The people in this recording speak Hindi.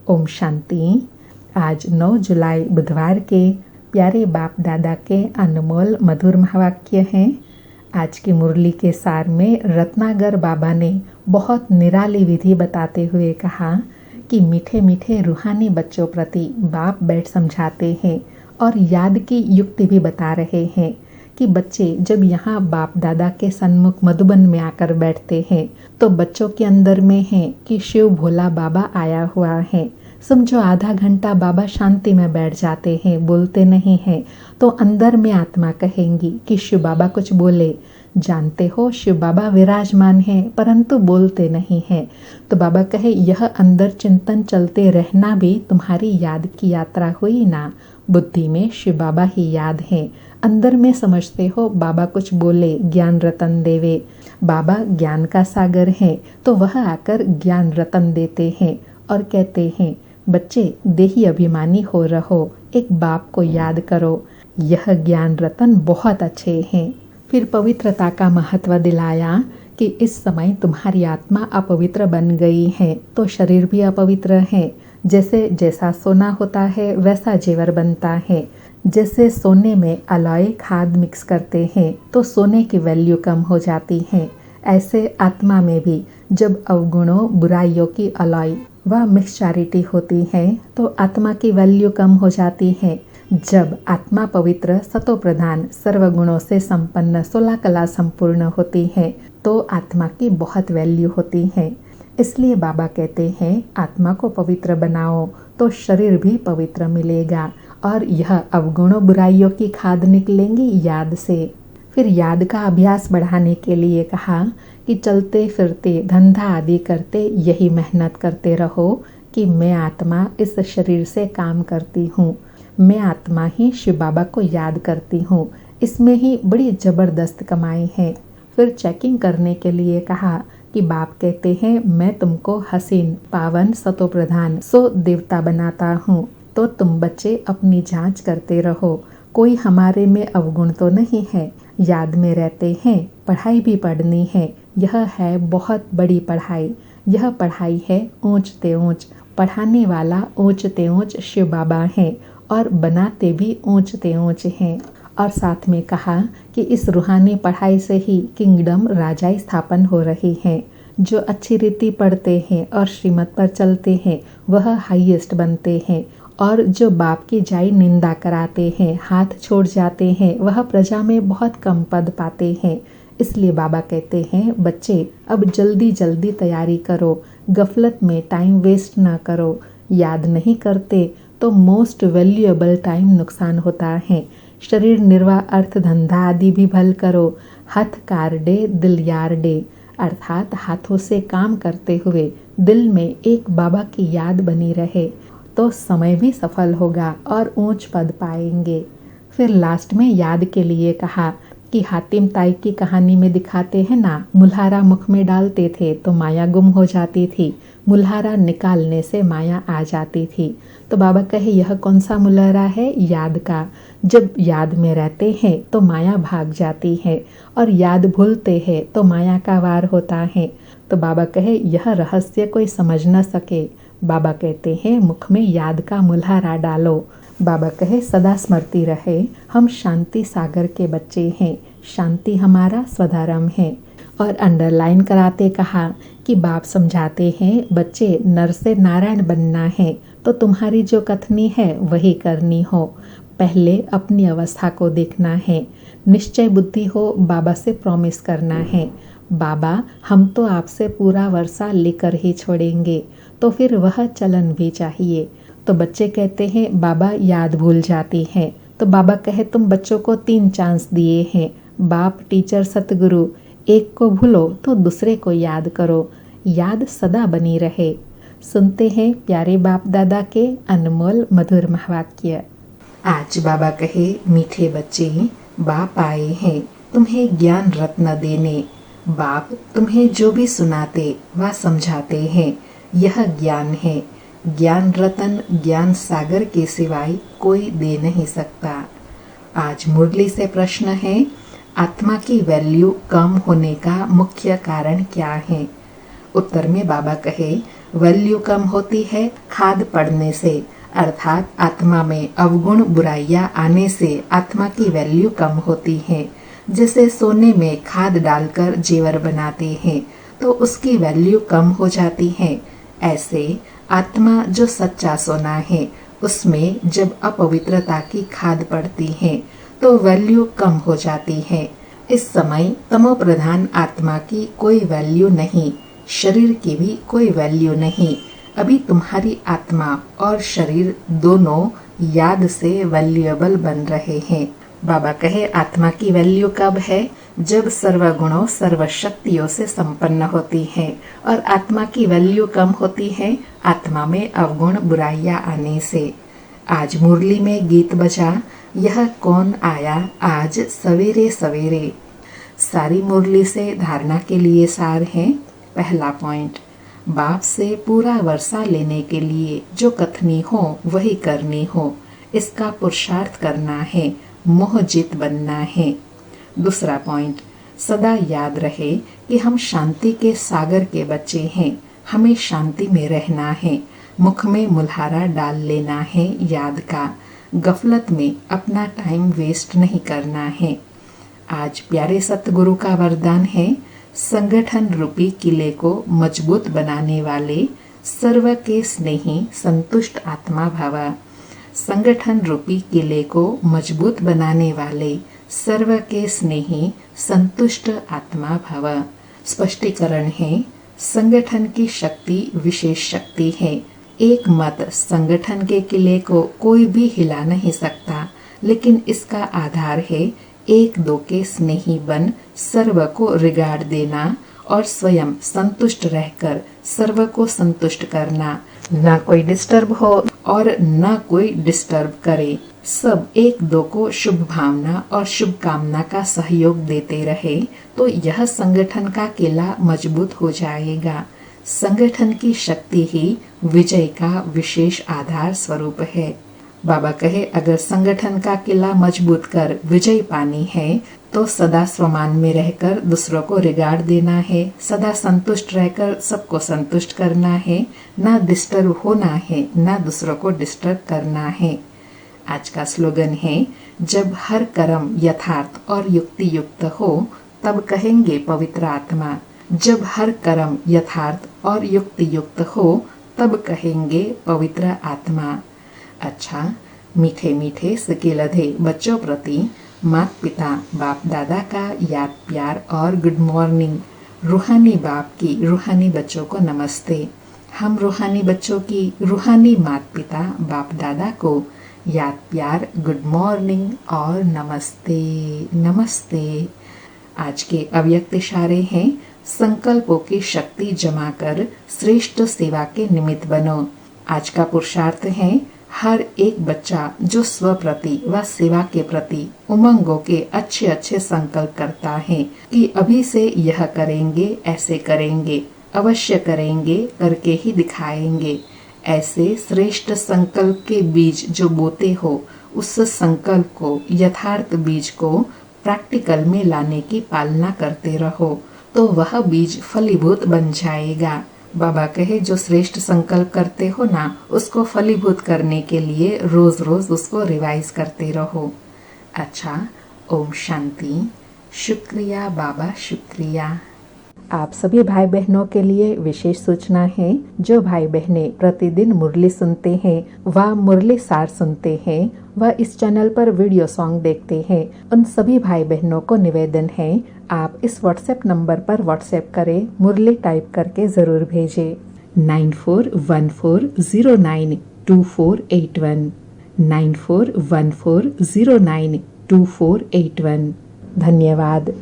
ओम शांति। आज 9 जुलाई बुधवार के प्यारे बाप दादा के अनमोल मधुर महावाक्य हैं। आज की मुरली के सार में रत्नागर बाबा ने बहुत निराली विधि बताते हुए कहा कि मीठे मीठे रूहानी बच्चों प्रति बाप बैठ समझाते हैं और याद की युक्ति भी बता रहे हैं कि बच्चे जब यहाँ बाप दादा के सन्मुख मधुबन में आकर बैठते हैं तो बच्चों के अंदर में है कि शिव भोला बाबा आया हुआ है। समझो आधा घंटा बाबा शांति में बैठ जाते हैं, बोलते नहीं हैं, तो अंदर में आत्मा कहेंगी कि शिव बाबा कुछ बोले। जानते हो शिव बाबा विराजमान हैं परंतु बोलते नहीं हैं। तो बाबा कहे यह अंदर चिंतन चलते रहना भी तुम्हारी याद की यात्रा हुई ना। बुद्धि में शिव बाबा ही याद हैं, अंदर में समझते हो बाबा कुछ बोले, ज्ञान रतन देवे। बाबा ज्ञान का सागर है तो वह आकर ज्ञान रतन देते हैं और कहते हैं बच्चे देही अभिमानी हो रहो, एक बाप को याद करो। यह ज्ञान रतन बहुत अच्छे हैं। फिर पवित्रता का महत्व दिलाया कि इस समय तुम्हारी आत्मा अपवित्र बन गई है तो शरीर भी अपवित्र है। जैसे जैसा सोना होता है वैसा जेवर बनता है। जैसे सोने में अलॉय खाद मिक्स करते हैं तो सोने की वैल्यू कम हो जाती है, ऐसे आत्मा में भी जब अवगुणों बुराइयों की अलॉय व मिक्सचरिटी होती है तो आत्मा की वैल्यू कम हो जाती है। जब आत्मा पवित्र सतो प्रधान सर्वगुणों से संपन्न 16 कला संपूर्ण होती है तो आत्मा की बहुत वैल्यू होती है। इसलिए बाबा कहते हैं आत्मा को पवित्र बनाओ तो शरीर भी पवित्र मिलेगा और यह अवगुणों बुराइयों की खाद निकलेंगी याद से। फिर याद का अभ्यास बढ़ाने के लिए कहा कि चलते फिरते धंधा आदि करते यही मेहनत करते रहो कि मैं आत्मा इस शरीर से काम करती हूँ, मैं आत्मा ही शिव बाबा को याद करती हूँ। इसमें ही बड़ी ज़बरदस्त कमाई है। फिर चेकिंग करने के लिए कहा कि बाप कहते हैं मैं तुमको हसीन पावन सतो प्रधान सो देवता बनाता हूँ, तो तुम बच्चे अपनी जांच करते रहो, कोई हमारे में अवगुण तो नहीं है। याद में रहते हैं, पढ़ाई भी पढ़नी है, यह है बहुत बड़ी पढ़ाई। यह पढ़ाई है ऊंचते ऊंच, पढ़ाने वाला ऊंचते ऊंच शिव बाबा हैं और बनाते भी ऊंचते ऊंच हैं। और साथ में कहा कि इस रूहानी पढ़ाई से ही किंगडम राजाई स्थापन हो रही है। जो अच्छी रीति पढ़ते हैं और श्रीमत पर चलते हैं वह हाईएस्ट बनते हैं और जो बाप की जाई निंदा कराते हैं, हाथ छोड़ जाते हैं, वह प्रजा में बहुत कम पद पाते हैं। इसलिए बाबा कहते हैं बच्चे अब जल्दी जल्दी तैयारी करो, गफलत में टाइम वेस्ट ना करो। याद नहीं करते तो मोस्ट वैल्यूएबल टाइम नुकसान होता है। शरीर निर्वाह अर्थ धंधा आदि भी भल करो, हथ कार डे दिल यार डे, अर्थात हाथों से काम करते हुए दिल में एक बाबा की याद बनी रहे तो समय भी सफल होगा और ऊंच पद पाएंगे। फिर लास्ट में याद के लिए कहा कि हातिम ताई की कहानी में दिखाते हैं ना, मुल्हारा मुख में डालते थे तो माया गुम हो जाती थी, मुल्हारा निकालने से माया आ जाती थी। तो बाबा कहे यह कौन सा मुल्हारा है? याद का। जब याद में रहते हैं तो माया भाग जाती है और याद भूलते हैं तो माया का वार होता है। तो बाबा कहे यह रहस्य कोई समझ न सके। बाबा कहते हैं मुख में याद का मुल्हारा डालो। बाबा कहे सदा स्मृति रहे हम शांति सागर के बच्चे हैं, शांति हमारा स्वधर्म है। और अंडरलाइन कराते कहा कि बाप समझाते हैं बच्चे नर से नारायण बनना है तो तुम्हारी जो कथनी है वही करनी हो। पहले अपनी अवस्था को देखना है, निश्चय बुद्धि हो बाबा से प्रॉमिस करना है, बाबा हम तो आपसे पूरा वर्षा लेकर ही छोड़ेंगे, तो फिर वह चलन भी चाहिए। तो बच्चे कहते हैं बाबा याद भूल जाती है। तो बाबा कहे तुम बच्चों को 3 चांस दिए हैं, बाप टीचर सतगुरु, एक को भूलो तो दूसरे को याद करो, याद सदा बनी रहे। सुनते हैं प्यारे बाप दादा के अनमोल मधुर महावाक्य। आज बाबा कहे मीठे बच्चे बाप आए हैं तुम्हें ज्ञान रत्न देने। बाप तुम्हें जो भी सुनाते व समझाते हैं यह ज्ञान है। ज्ञान रतन ज्ञान सागर के सिवाय कोई दे नहीं सकता। आज मुरली से प्रश्न है आत्मा की वैल्यू कम होने का मुख्य कारण क्या है? उत्तर में बाबा कहे वैल्यू कम होती है खाद पड़ने से, अर्थात आत्मा में अवगुण बुराइयां आने से आत्मा की वैल्यू कम होती है। जैसे सोने में खाद डालकर जेवर बनाते हैं तो उसकी वैल्यू कम हो जाती है, ऐसे आत्मा जो सच्चा सोना है उसमें जब अपवित्रता की खाद पड़ती है तो वैल्यू कम हो जाती है। इस समय तमो प्रधान आत्मा की कोई वैल्यू नहीं, शरीर की भी कोई वैल्यू नहीं। अभी तुम्हारी आत्मा और शरीर दोनों याद से वैल्यूएबल बन रहे हैं। बाबा कहे आत्मा की वैल्यू कब है? जब सर्वगुणों सर्व शक्तियों से संपन्न होती है। और आत्मा की वैल्यू कम होती है आत्मा में अवगुण बुराइयां आने से। आज मुरली में गीत बजा, यह कौन आया आज सवेरे सवेरे। सारी मुरली से धारणा के लिए सार है। पहला पॉइंट, बाप से पूरा वर्षा लेने के लिए जो कथनी हो वही करनी हो, इसका पुरुषार्थ करना है, मोह जित बनना है। दूसरा पॉइंट, सदा याद रहे कि हम शांति के सागर के बच्चे हैं, हमें शांति में रहना है। मुख में मुल्हारा डाल लेना है याद का, गफलत में अपना टाइम वेस्ट नहीं करना है। आज प्यारे सतगुरु का वरदान है, संगठन रूपी किले को मजबूत बनाने वाले सर्व के स्नेही संतुष्ट आत्मा भव। संगठन रूपी किले को मजबूत बनाने वाले सर्व के स्नेही संतुष्ट आत्मा भव। स्पष्टीकरण है, संगठन की शक्ति विशेष शक्ति है। एक मत संगठन के किले को कोई भी हिला नहीं सकता, लेकिन इसका आधार है एक दो के स्नेही बन सर्व को रिगार्ड देना और स्वयं संतुष्ट रहकर सर्व को संतुष्ट करना। ना कोई डिस्टर्ब हो और ना कोई डिस्टर्ब करे। सब एक दो को शुभ भावना और शुभकामना का सहयोग देते रहे तो यह संगठन का किला मजबूत हो जाएगा। संगठन की शक्ति ही विजय का विशेष आधार स्वरूप है। बाबा कहे अगर संगठन का किला मजबूत कर विजय पानी है तो सदा स्वमान में रहकर दूसरों को रिगार्ड देना है, सदा संतुष्ट रहकर सबको संतुष्ट करना है, ना डिस्टर्ब होना है, ना दूसरों को डिस्टर्ब करना है। आज का स्लोगन है, जब हर कर्म यथार्थ और युक्ति युक्त हो तब कहेंगे पवित्र आत्मा। जब हर कर्म यथार्थ और युक्ति युक्त हो तब कहेंगे पवित्र आत्मा। अच्छा, मीठे मीठे सकेलधे बच्चों प्रति माता पिता बाप दादा का याद प्यार और गुड मॉर्निंग। रूहानी बाप की रूहानी बच्चों को नमस्ते। हम रूहानी बच्चों की रूहानी माता पिता बाप दादा को याद प्यार गुड मॉर्निंग और नमस्ते नमस्ते। आज के अव्यक्त इशारे हैं, संकल्पों की शक्ति जमा कर श्रेष्ठ सेवा के निमित्त बनो। आज का पुरुषार्थ है, हर एक बच्चा जो स्व प्रति व सेवा के प्रति उमंगों के अच्छे अच्छे संकल्प करता है कि अभी से यह करेंगे, ऐसे करेंगे, अवश्य करेंगे, करके ही दिखाएंगे, ऐसे श्रेष्ठ संकल्प के बीज जो बोते हो, उस संकल्प को यथार्थ बीज को प्रैक्टिकल में लाने की पालना करते रहो तो वह बीज फलीभूत बन जाएगा। बाबा कहे जो श्रेष्ठ संकल्प करते हो ना, उसको फलीभूत करने के लिए रोज रोज उसको रिवाइज करते रहो। अच्छा, ओम शांति। शुक्रिया बाबा, शुक्रिया। आप सभी भाई बहनों के लिए विशेष सूचना है, जो भाई बहनें प्रतिदिन मुरली सुनते हैं व मुरली सार सुनते हैं व इस चैनल पर वीडियो सॉन्ग देखते हैं, उन सभी भाई बहनों को निवेदन है आप इस व्हाट्सएप नंबर पर व्हाट्सएप करें, मुरली टाइप करके जरूर भेजें 9414092481 9414092481। धन्यवाद।